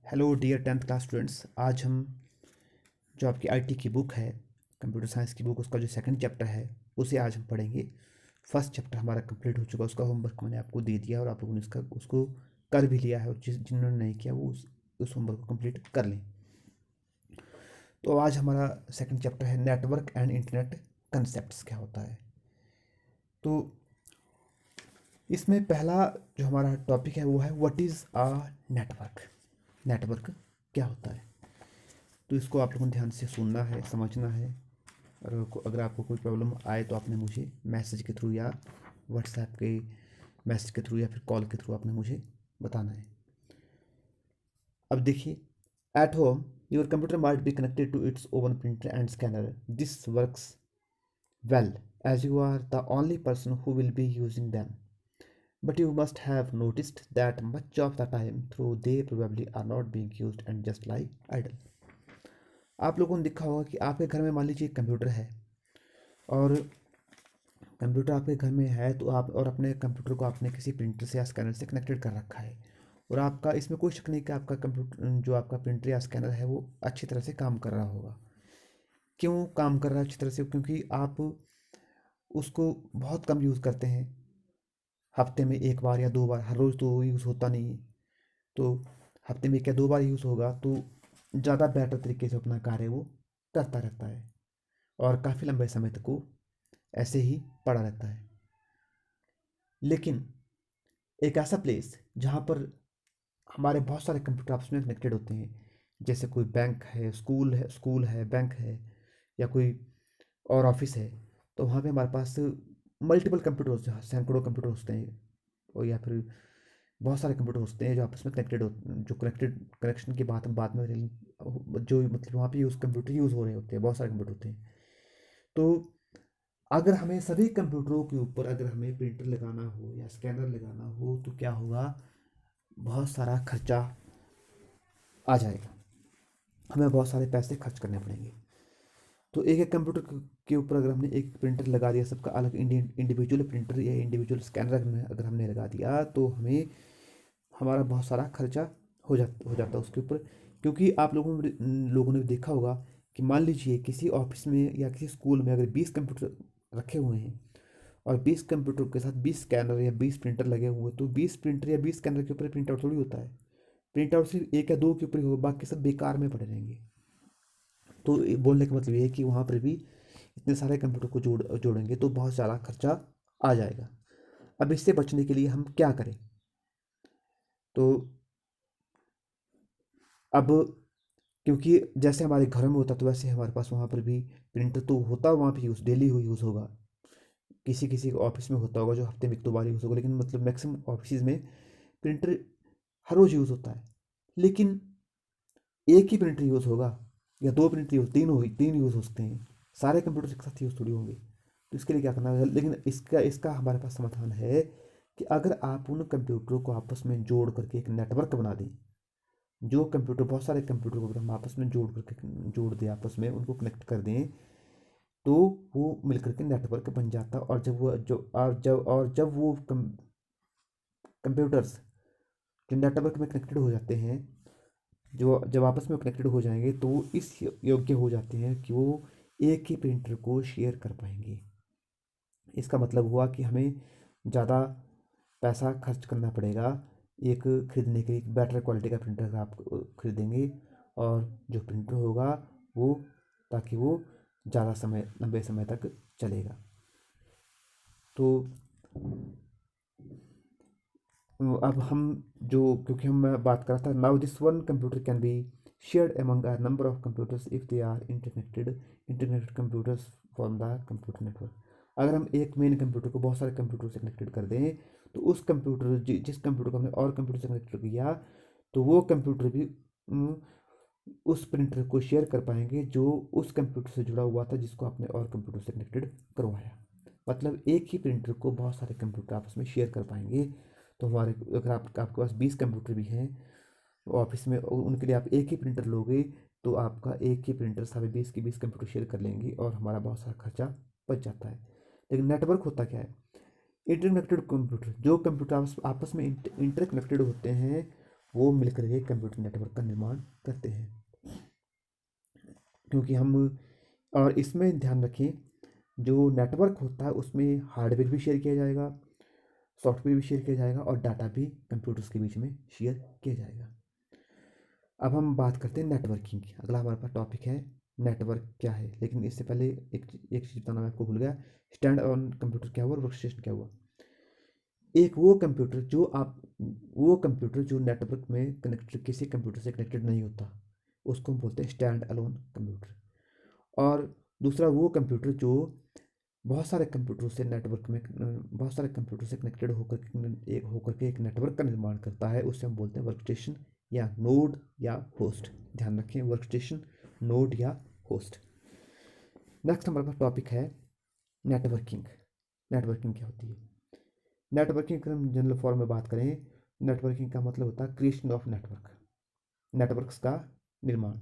Hello dear tenth class students. आज हम जो आपकी आईटी की बुक है, कंप्यूटर साइंस की बुक, उसका जो सेकंड चैप्टर है उसे आज हम पढ़ेंगे। फर्स्ट चैप्टर हमारा कंप्लीट हो चुका, उसका होमवर्क मैंने आपको दे दिया और आप लोगों ने उसको कर भी लिया है, और जिन्होंने नहीं किया वो उस होमवर्क को कंप्लीट कर लें। तो आज हमारा सेकंड चैप्टर है नेटवर्क एंड इंटरनेट कंसेप्ट्स, क्या होता है। तो इसमें पहला जो हमारा टॉपिक है वो है what is a network. Network क्या होता है, तो इसको आप लोगों को ध्यान से सुनना है, समझना है। और अगर आपको कोई प्रॉब्लम आए तो आपने मुझे मैसेज के थ्रू या व्हाट्सएप के मैसेज के थ्रू या फिर कॉल के थ्रू आपने मुझे बताना है। अब देखिए, at home your computer might be connected to its own printer and scanner. This works well as you are the only person who will be using them, but you must have noticed that much of the time through they probably are not being used and just lie idle. आप लोगों ने देखा होगा कि आपके घर में मान लीजिए कंप्यूटर है, और कंप्यूटर आपके घर में है तो आप और अपने कंप्यूटर को आपने किसी प्रिंटर से या स्कैनर से कनेक्टेड कर रखा है, और आपका इसमें कोई शक नहीं कि आपका कंप्यूटर जो आपका प्रिंटर या स्कैनर है वो अच्छी तरह से काम कर रहा होगा। क्यों काम कर रहा है अच्छी तरह से? क्योंकि आप उसको बहुत कम यूज़ करते हैं, हफ्ते में एक बार या दो बार, हर रोज़ तो यूज़ होता नहीं है। तो हफ्ते में एक या दो बार यूज़ होगा तो ज़्यादा बेटर तरीके से अपना कार्य वो करता रहता है, और काफ़ी लंबे समय तक वो ऐसे ही पड़ा रहता है। लेकिन एक ऐसा प्लेस जहाँ पर हमारे बहुत सारे कंप्यूटर आपस में कनेक्टेड होते हैं, जैसे कोई बैंक है, स्कूल है, बैंक है, या कोई और ऑफिस है, तो वहाँ पे हमारे पास मल्टीपल कंप्यूटर होते हैं, सैकड़ों कंप्यूटर होते हैं, और या फिर बहुत सारे कंप्यूटर होते हैं जो आपस में कनेक्टेड हो, जो कनेक्शन की बात हम बाद में जो मतलब वहाँ पे कंप्यूटर यूज़ हो रहे होते हैं, बहुत सारे कंप्यूटर होते हैं। तो अगर हमें सभी कंप्यूटरों के ऊपर अगर हमें प्रिंटर लगाना हो या स्कैनर लगाना हो तो क्या होगा, बहुत सारा खर्चा आ जाएगा, हमें बहुत सारे पैसे खर्च करने पड़ेंगे। तो एक एक कंप्यूटर के ऊपर अगर हमने एक प्रिंटर लगा दिया, सबका अलग इंडिविजुअल प्रिंटर या इंडिविजुअल स्कैनर अगर हमने लगा दिया, तो हमें हमारा बहुत सारा खर्चा हो जाता है उसके ऊपर। क्योंकि आप लोगों ने भी देखा होगा कि मान लीजिए किसी ऑफिस में या किसी स्कूल में अगर 20 कंप्यूटर रखे हुए हैं, और 20 कंप्यूटर के साथ 20 स्कैनर या 20 प्रिंटर लगे हुए, तो 20 प्रिंटर या 20 स्कैनर के ऊपर प्रिंट आउट थोड़ी होता है। प्रिंट आउट सिर्फ एक या दो के ऊपर ही होगा, बाकी सब बेकार में पड़े रहेंगे। तो बोलने का मतलब ये है कि वहाँ पर भी इतने सारे कंप्यूटर को जोड़ेंगे तो बहुत ज़्यादा खर्चा आ जाएगा। अब इससे बचने के लिए हम क्या करें? तो अब क्योंकि जैसे हमारे घरों में होता तो वैसे हमारे पास वहाँ पर भी प्रिंटर तो होता, वहाँ पे यूज़ डेली हो यूज़ होगा। किसी किसी ऑफिस में होता होगा जो हफ्ते में एक दो बार यूज़ होगा, लेकिन मतलब मैक्सिमम ऑफिस में प्रिंटर हर रोज़ यूज़ होता है। लेकिन एक ही प्रिंटर यूज़ होगा या दो प्रिंटर यूज़, तीन यूज़ हो सकते हैं, सारे कंप्यूटर एक साथ यूज़ थोड़ी होंगे। तो इसके लिए क्या करना है, लेकिन इसका इसका हमारे पास समाधान है कि अगर आप उन कंप्यूटरों को आपस में जोड़ करके एक नेटवर्क बना दें, जो कंप्यूटर बहुत सारे कंप्यूटर को अगर हम आपस में जोड़ दें, आपस में उनको कनेक्ट कर दें, तो वो मिलकर के नेटवर्क बन जाता। और जब वो जो और जब वो कंप्यूटर्स जो नेटवर्क में कनेक्टेड हो जाते हैं, जो जब आपस में कनेक्टेड हो जाएंगे तो वो इस योग्य हो जाते हैं कि वो एक ही प्रिंटर को शेयर कर पाएंगे। इसका मतलब हुआ कि हमें ज़्यादा पैसा खर्च करना पड़ेगा एक खरीदने के लिए, एक बेटर क्वालिटी का प्रिंटर आप खरीदेंगे, और जो प्रिंटर होगा वो, ताकि वो ज़्यादा समय, लंबे समय तक चलेगा। तो अब हम जो, क्योंकि हम मैं बात कर रहा था, now this one computer can be shared among a number of computers if they are interconnected computers form the computer network। अगर हम एक मेन कंप्यूटर को बहुत सारे कंप्यूटर से कनेक्टेड कर दें, तो उस कंप्यूटर जिस कंप्यूटर को हमने और कंप्यूटर से कनेक्ट किया, तो वो कंप्यूटर भी उस प्रिंटर को शेयर कर पाएंगे जो उस कंप्यूटर से जुड़ा हुआ था, जिसको आपने और कंप्यूटर से कनेक्टेड करवाया। मतलब एक ही प्रिंटर को बहुत सारे कंप्यूटर आपस में शेयर कर पाएंगे। तो हमारे अगर आपके पास 20 कंप्यूटर भी हैं ऑफिस में, और उनके लिए आप एक ही प्रिंटर लोगे, तो आपका एक ही प्रिंटर सारे 20 के 20 कंप्यूटर शेयर कर लेंगे, और हमारा बहुत सारा खर्चा बच जाता है। लेकिन नेटवर्क होता क्या है? इंटरकनेक्टेड कंप्यूटर, जो कंप्यूटर आपस में इंटरकनेक्टेड होते हैं, वो मिलकर के कंप्यूटर नेटवर्क का निर्माण करते हैं। क्योंकि हम और इसमें ध्यान रखें, जो नेटवर्क होता है उसमें हार्डवेयर भी शेयर किया जाएगा, सॉफ्टवेयर भी शेयर किया जाएगा और डाटा भी कंप्यूटर्स के बीच में शेयर किया जाएगा। अब हम बात करते हैं नेटवर्किंग की। अगला हमारे पास टॉपिक है नेटवर्क क्या है। लेकिन इससे पहले एक चीज़ बताना मैं आपको भूल गया। स्टैंड ऑन कंप्यूटर क्या हुआ और वर्क स्टेशन क्या हुआ। एक वो कंप्यूटर जो नेटवर्क में कनेक्टेड, किसी कंप्यूटर से कनेक्टेड नहीं होता, उसको हम बोलते हैं स्टैंड अलोन कंप्यूटर। और दूसरा वो कंप्यूटर जो बहुत सारे कंप्यूटर से नेटवर्क में बहुत सारे कंप्यूटर से कनेक्टेड होकर के एक नेटवर्क का निर्माण करता है, उससे हम बोलते हैं वर्क स्टेशन या नोड या होस्ट। ध्यान रखें, वर्क स्टेशन, नोड या होस्ट। नेक्स्ट हमारे पास टॉपिक है नेटवर्किंग। नेटवर्किंग क्या होती है? नेटवर्किंग की हम जनरल फॉर्म में बात करें, नेटवर्किंग का मतलब होता है क्रिएशन ऑफ नेटवर्क, नेटवर्क्स का निर्माण।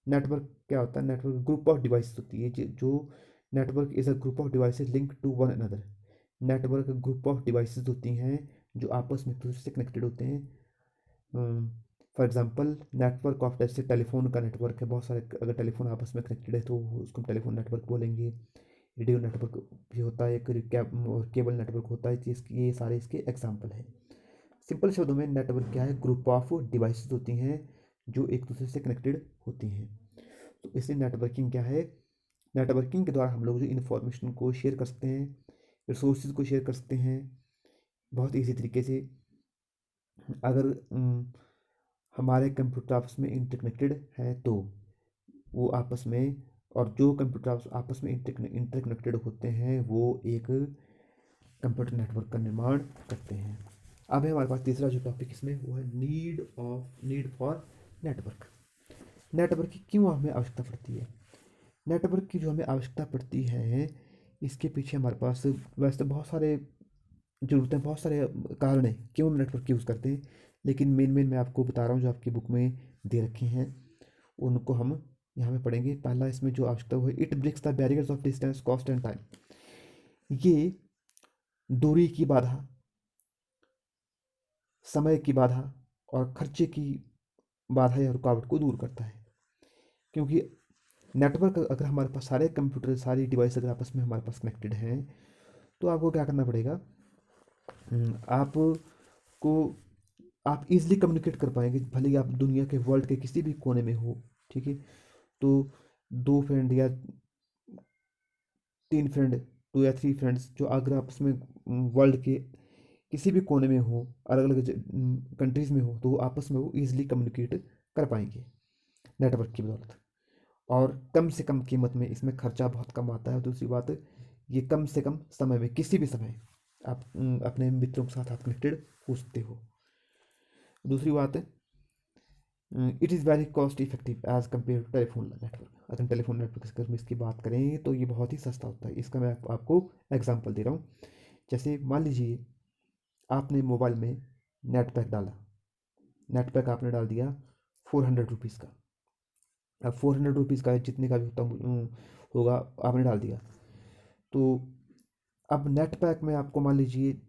नेटवर्क क्या होता है? नेटवर्क ग्रुप ऑफ डिवाइस होती है जो network is a group of devices link to one another. Network group of devices होती हैं जो आपस में एक दूसरे से कनेक्टेड होते हैं। फॉर एग्जांपल नेटवर्क ऑफ, जैसे टेलीफोन का नेटवर्क है, बहुत सारे अगर टेलीफोन आपस में कनेक्टेड है तो उसको हम टेलीफोन नेटवर्क बोलेंगे। रेडियो नेटवर्क भी होता है एक, और केबल नेटवर्क होता है। ये सारे इसके एग्जाम्पल हैं। सिंपल शब्दों में नेटवर्क क्या है? ग्रुप ऑफ डिवाइसेस होती हैं जो एक दूसरे से कनेक्टेड होती हैं। तो इसलिए नेटवर्किंग क्या है? नेटवर्किंग के द्वारा हम लोग जो इन्फॉर्मेशन को शेयर कर सकते हैं, रिसोर्सेज को शेयर कर सकते हैं बहुत ईजी तरीके से। अगर हमारे कंप्यूटर आपस में इंटरकनेक्टेड है तो वो आपस में, और जो कंप्यूटर आपस में इंटरकनेक्टेड होते हैं वो एक कंप्यूटर नेटवर्क का निर्माण करते हैं। अब है हमारे पास तीसरा जो टॉपिक इसमें, वो है नीड फॉर नेटवर्क। नेटवर्क की क्यों हमें आवश्यकता पड़ती है? नेटवर्क की जो हमें आवश्यकता पड़ती है, इसके पीछे हमारे पास वैसे तो बहुत सारे ज़रूरतें, बहुत सारे कारण हैं क्यों हम नेटवर्क यूज़ करते हैं। लेकिन मेन मैं आपको बता रहा हूँ, जो आपकी बुक में दे रखे हैं उनको हम यहाँ पे पढ़ेंगे। पहला इसमें जो आवश्यकता हुआ, it breaks the barriers of distance, cost and time. ये दूरी की बाधा, समय की बाधा और खर्चे की बाधा या रुकावट को दूर करता है। क्योंकि नेटवर्क अगर हमारे पास सारे कंप्यूटर, सारी डिवाइस अगर आपस में हमारे पास कनेक्टेड हैं, तो आपको क्या करना पड़ेगा? आपको आप इजीली कम्युनिकेट कर पाएंगे, भले ही आप दुनिया के वर्ल्ड के किसी भी कोने में हो। ठीक है, तो दो फ्रेंड या तीन फ्रेंड, दो या थ्री फ्रेंड्स जो अगर आपस में वर्ल्ड के किसी भी कोने में हो, अलग अलग कंट्रीज़ में हो, तो वो आपस में वो ईजिली कम्युनिकेट कर पाएंगे नेटवर्क की बदौलत। और कम से कम कीमत में इसमें खर्चा बहुत कम आता है। और दूसरी बात, ये कम से कम समय में, किसी भी समय आप अपने मित्रों के साथ आप कनेक्टेड हो सकते हो। दूसरी बात है, it is very cost effective as compare to telephone network. अगर टेलीफोन नेटवर्क की इसकी बात करें तो ये बहुत ही सस्ता होता है। इसका मैं आपको एग्जांपल दे रहा हूँ। जैसे मान लीजिए आपने मोबाइल में नेट पैक डाला, नेट पैक आपने डाल दिया 400 रुपीज़ का। अब 400 रुपीज़ का जितने का भी होगा आपने डाल दिया। तो अब नेट पैक में आपको मान लीजिए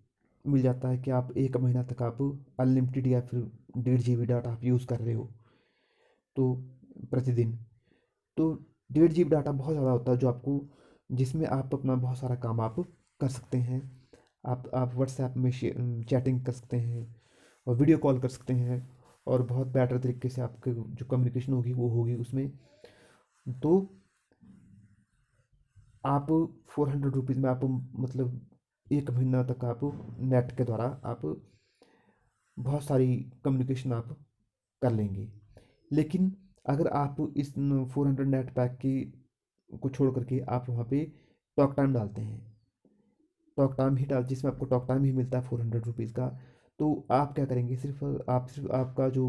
मिल जाता है कि आप 1 महीना तक आप अनलिमिटेड या फिर 1.5 GB डाटा आप यूज़ कर रहे हो तो प्रतिदिन। तो 1.5 GB डाटा बहुत ज़्यादा होता है, जो आपको, जिसमें आप अपना बहुत सारा काम आप कर सकते हैं। आप व्हाट्सएप में चैटिंग कर सकते हैं और वीडियो कॉल कर सकते हैं, और बहुत बेटर तरीके से आपके जो कम्युनिकेशन होगी वो होगी उसमें। तो आप 400 रुपीज़ में आप मतलब 1 महीना तक आप नेट के द्वारा आप बहुत सारी कम्युनिकेशन आप कर लेंगे। लेकिन अगर आप इस 400 नेट पैक की को छोड़ करके आप वहाँ पे टॉक टाइम डालते हैं, टॉक टाइम ही डाल जिसमें आपको टॉक टाइम ही मिलता है 400 रुपीज़ का, तो आप क्या करेंगे? सिर्फ आपका जो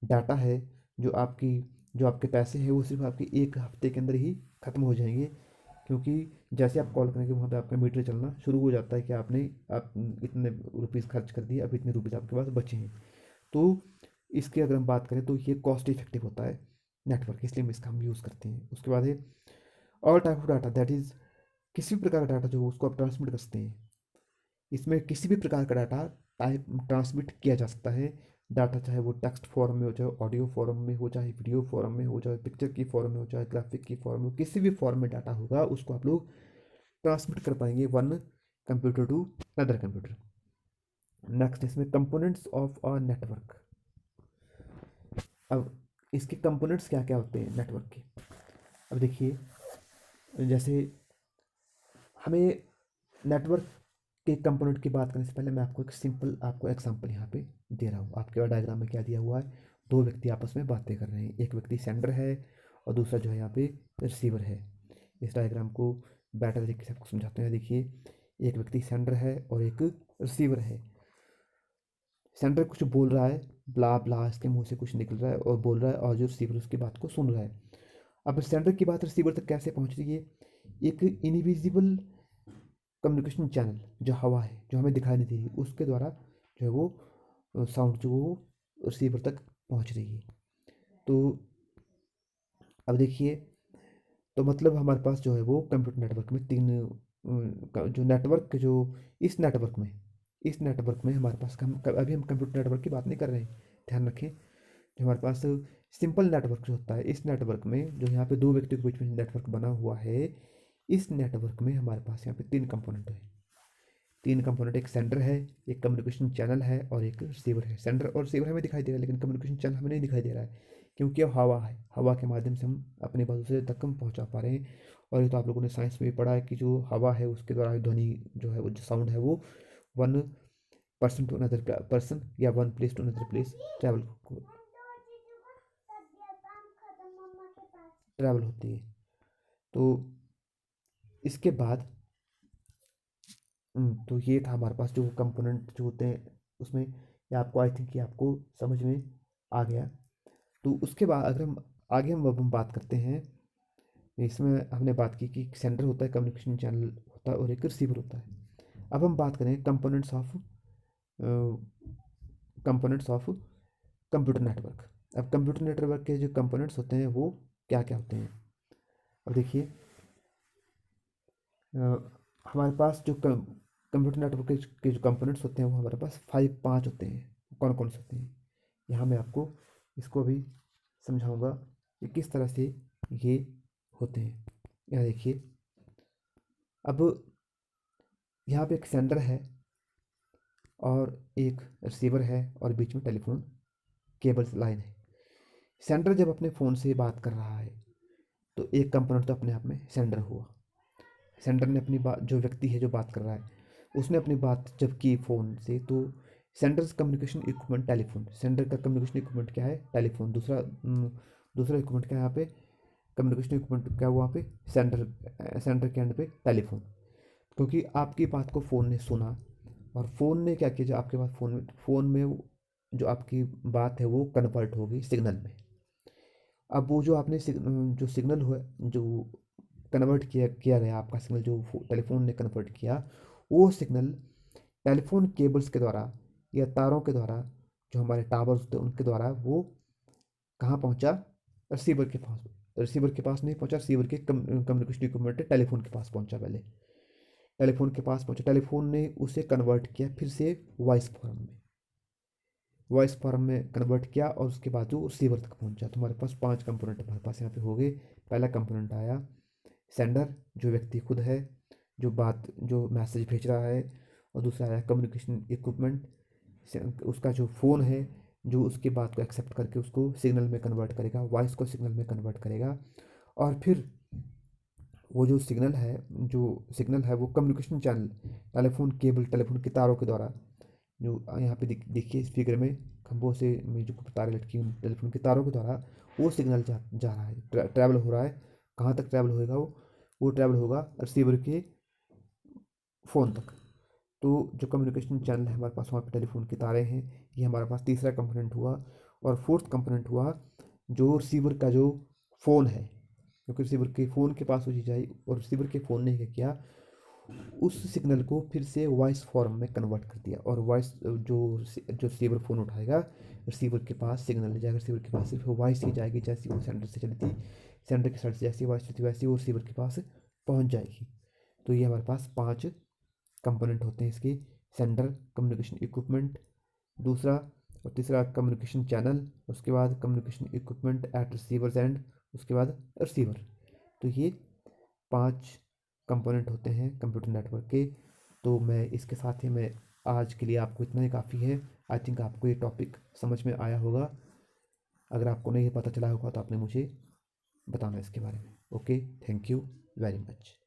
डाटा है, जो आपकी जो आपके पैसे हैं, वो सिर्फ आपके 1 हफ्ते के अंदर ही ख़त्म हो जाएंगे। क्योंकि जैसे आप कॉल करेंगे वहाँ पे आपका मीटर चलना शुरू हो जाता है कि आप इतने रुपीज़ खर्च कर दिए, अब इतने रुपीज़ आपके पास बचे हैं। तो इसकी अगर हम बात करें तो ये कॉस्ट इफेक्टिव होता है नेटवर्क, इसलिए हम इसका यूज़ करते हैं। उसके बाद है all type of data, that is किसी भी प्रकार का डाटा जो उसको आप ट्रांसमिट कर सकते हैं। इसमें किसी भी प्रकार का डाटा टाइप ट्रांसमिट किया जा सकता है, डाटा चाहे वो टेक्स्ट फॉर्म में हो, चाहे ऑडियो फॉर्म में हो, चाहे वीडियो फॉर्म में हो, चाहे पिक्चर की फॉर्म में हो, चाहे ग्राफिक की फॉर्म में हो, किसी भी फॉर्म में डाटा होगा उसको आप लोग ट्रांसमिट कर पाएंगे one computer to other computer. Next इसमें कंपोनेंट्स ऑफ अ नेटवर्क। अब इसके कंपोनेंट्स क्या क्या होते हैं नेटवर्क के। अब देखिए, जैसे हमें नेटवर्क के कंपोनेंट की बात करने से पहले मैं आपको एक सिंपल आपको एग्जांपल यहाँ पे दे रहा हूँ। आपके डायग्राम में क्या दिया हुआ है, दो व्यक्ति आपस में बातें कर रहे हैं, एक व्यक्ति सेंडर है और दूसरा जो है यहाँ पे रिसीवर है। इस डायग्राम को बेटर तरीके से आपको समझाते हैं। देखिए, एक व्यक्ति सेंडर है और एक रिसीवर है। सेंडर कुछ बोल रहा है, ब्ला ब्ला इसके मुंह से कुछ निकल रहा है और बोल रहा है, और जो रिसीवर उसकी बात को सुन रहा है। अब सेंडर की बात रिसीवर तक कैसे पहुंच रही है, एक इनविजिबल कम्युनिकेशन चैनल जो हवा है, जो हमें दिखाई नहीं दे रही, उसके द्वारा जो है वो साउंड जो वो रिसीवर तक पहुंच रही है। तो अब देखिए, तो मतलब हमारे पास जो है वो कंप्यूटर नेटवर्क में तीन जो नेटवर्क जो इस नेटवर्क में हमारे पास अभी हम कंप्यूटर नेटवर्क की बात नहीं कर रहे हैं, ध्यान रखें। जो हमारे पास सिंपल नेटवर्क जो होता है, इस नेटवर्क में जो यहाँ पे दो व्यक्तियों के बीच में नेटवर्क बना हुआ है, इस नेटवर्क में हमारे पास यहाँ पे तीन कंपोनेंट है। तीन कंपोनेंट, एक सेंडर है, एक कम्युनिकेशन चैनल है और एक रिसीवर है। सेंडर और रिसीवर हमें दिखाई दे रहा है लेकिन कम्युनिकेशन चैनल हमें नहीं दिखाई दे रहा है, क्योंकि अब हवा है, हवा के माध्यम से हम अपनी बात दूसरे तक हम पहुँचा पा रहे हैं। और ये तो आप लोगों ने साइंस में भी पढ़ा है कि जो हवा है उसके द्वारा ध्वनि जो है वो जो साउंड है वो one person to another person या one place to another place travel होती है। तो इसके बाद तो ये था हमारे पास जो कंपोनेंट जो होते हैं उसमें, ये आपको आई थिंक ये आपको समझ में आ गया। तो उसके बाद अगर हम आगे अब हम बात करते हैं, इसमें हमने बात की कि सेंडर होता है, कम्युनिकेशन चैनल होता है और एक रिसीवर होता है। अब हम बात करें कंपोनेंट्स ऑफ कंप्यूटर नेटवर्क। अब कंप्यूटर नेटवर्क के जो कंपोनेंट्स होते हैं वो क्या क्या होते हैं। अब देखिए, हमारे पास जो कंप्यूटर नेटवर्क के जो कंपोनेंट्स होते हैं वो हमारे पास पाँच होते हैं। कौन कौन से होते हैं, यहाँ मैं आपको इसको अभी समझाऊंगा कि किस तरह से ये होते हैं। यहाँ देखिए, अब यहाँ पे एक सेंडर है और एक रिसीवर है और बीच में टेलीफोन केबल्स लाइन है। सेंडर जब अपने फ़ोन से बात कर रहा है तो एक कंपोनेंट तो अपने आप में सेंडर हुआ। सेंडर ने अपनी बात, जो व्यक्ति है जो बात कर रहा है उसने अपनी बात जब की फ़ोन से, तो senders communication equipment telephone, sender का कम्युनिकेशन इक्विपमेंट क्या है, टेलीफोन। दूसरा इक्विपमेंट क्या है यहाँ पे, कम्युनिकेशन इक्विपमेंट क्या हुआ वहाँ पे, सेंडर के एंड पे टेलीफोन। क्योंकि आपकी बात को फ़ोन ने सुना और फ़ोन ने क्या किया, जो आपके पास फ़ोन में जो आपकी बात है वो कन्वर्ट हो गई सिग्नल में। अब वो जो आपने जो सिग्नल हुआ, जो कन्वर्ट किया गया आपका सिग्नल, जो टेलीफोन ने कन्वर्ट किया, वो सिग्नल टेलीफोन केबल्स के द्वारा या तारों के द्वारा, जो हमारे टावर्स होते हैं उनके द्वारा, वो कहाँ पहुँचा, रिसीवर के पास। रिसीवर के पास नहीं पहुँचा, रिसीवर के कम्युनिकेशन इक्विपमेंट टेलीफोन के पास पहुँचा। पहले टेलीफोन के पास पहुँचा, टेलीफोन ने उसे कन्वर्ट किया फिर से वॉइस फॉर्म में कन्वर्ट किया और उसके बाद जो रिसीवर तक पहुंचा। तो हमारे पास पांच कंपोनेंट हमारे पास यहाँ पे हो गए। पहला कंपोनेंट आया सेंडर, जो व्यक्ति खुद है जो मैसेज भेज रहा है, और दूसरा आया कम्युनिकेशन इक्विपमेंट, उसका जो फ़ोन है जो उसकी बात को एक्सेप्ट करके उसको सिग्नल में कन्वर्ट करेगा, वॉइस को सिग्नल में कन्वर्ट करेगा। और फिर वो जो सिग्नल है वो communication channel, telephone cable, telephone के तारों के द्वारा, जो यहाँ पे देखिए इस फिगर में खंभों से में जो तारें लटकी हुई टेलीफोन के तारों के द्वारा वो सिग्नल जा रहा है, ट्रैवल हो रहा है। कहाँ तक ट्रैवल होएगा वो ट्रैवल होगा रिसीवर के फ़ोन तक। तो जो कम्युनिकेशन चैनल है हमारे पास, वहाँ पे टेलीफोन की तारें हैं, ये हमारे पास तीसरा कंपोनेंट हुआ। और फोर्थ कंपोनेंट हुआ जो रिसीवर का जो फ़ोन है, क्योंकि रिसीवर के फ़ोन के पास वो चीज़ आई और रिसीवर के फ़ोन ने क्या किया, उस सिग्नल को फिर से वॉइस फॉर्म में कन्वर्ट कर दिया। और वॉइस जो रिसीवर फ़ोन उठाएगा, रिसीवर के पास सिग्नल ले जाएगा, रिसीवर के पास सिर्फ वॉइस ही जाएगी, जैसी वो सेंडर से चली थी, सेंडर के साइड से जैसी वॉइस चलती वैसी वो रिसीवर के पास पहुंच जाएगी। तो ये हमारे पास पांच कंपोनेंट होते हैं इसके, सेंडर, कम्युनिकेशन इक्विपमेंट, दूसरा और तीसरा कम्युनिकेशन चैनल, उसके बाद communication equipment at receivers end, उसके बाद रिसीवर। तो ये 5 कंपोनेंट होते हैं कंप्यूटर नेटवर्क के। तो मैं इसके साथ ही मैं आज के लिए आपको इतना ही काफ़ी है। आई थिंक आपको ये टॉपिक समझ में आया होगा। अगर आपको नहीं पता चला होगा तो आपने मुझे बताना इसके बारे में। Okay, thank you very much.